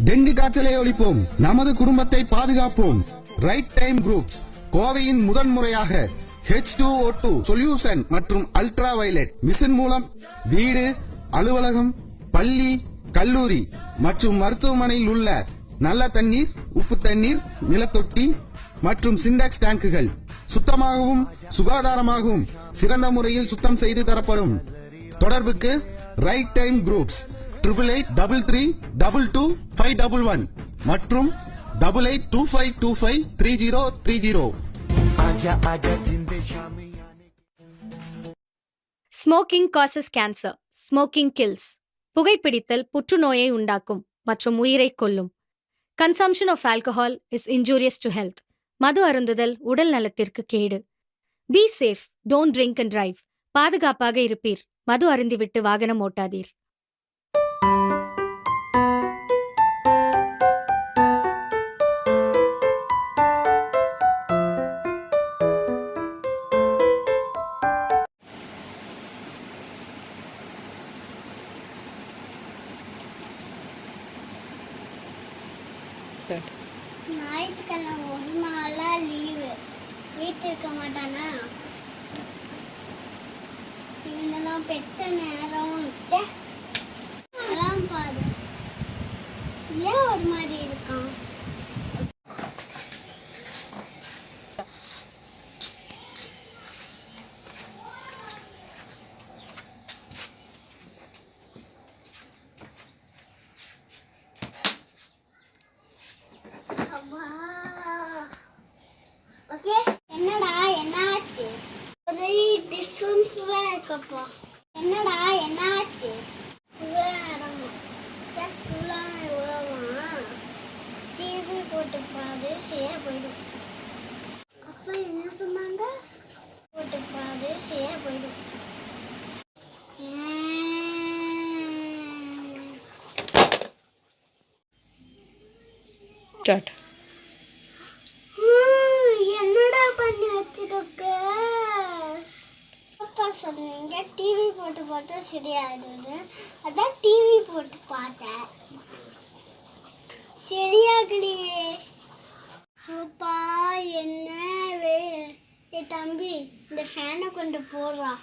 Dengue காய்ச்சலை ஒழிப்போம், நமது குடும்பத்தை பாதுகாப்போம். ரைட் டைம் குரூப்ஸ் கோவையின் முதன்முறையாக H2O2 சொல்யூஷன் மற்றும் அல்ட்ரா வயலட் மிஷின் மூலம் வீடு, அலுவலகம், பள்ளி, கல்லூரி மற்றும் மருத்துவமனையில் உள்ள நல்ல தண்ணீர், உப்பு தண்ணீர், நிலத்தொட்டி மற்றும் சிண்டாக்ஸ் டேங்குகள் சுத்தமாகவும் சுகாதாரமாகவும் சிறந்த முறையில் சுத்தம் செய்து தரப்படும். தொடர்புக்கு ரைட் டைம் குரூப்ஸ் 8833222511 மற்றும் 8825253030. Smoking causes cancer, smoking kills. புகைப்பிடித்தல் புற்றுநோயை உண்டாக்கும் மற்றும் உயிரை கொல்லும். Consumption of alcohol is injurious to health. மது அருந்துதல் உடல் நலத்திற்கு கேடு. Be safe, don't drink and drive. பாதுகாப்பாக இருப்பீர், மது அருந்திவிட்டு வாகனம் ஓட்டாதீர். ஞாயிற்றுக்கிழமை ஒரு நாளா லீவு, வீட்டில் இருக்க மாட்டானா? இவனெல்லாம் பெட்ட நேரம் பாரு, ஏன் ஒரு மாதிரி இருக்கான்? என்னடா என்னாச்சு? ஒரே டிஸ்டன்ஸ்ல இருக்கப்பா. என்னடா என்னாச்சு? டிவி போட்டு பாரு, சரியா போயிடும். அப்பா என்ன சொன்னாங்க? போட்டு பாரு, சரியா போயிடும். என்னடா பண்ணி வச்சிருக்க? அப்பா சொன்னீங்க டிவி போட்டு பார்த்தா சரியாயிடுது, அதான் டிவி போட்டு பார்த்தேன், சரியாகலையே. சூப்பா என்ன தம்பி, இந்த ஃபேனை கொண்டு போடுறான்.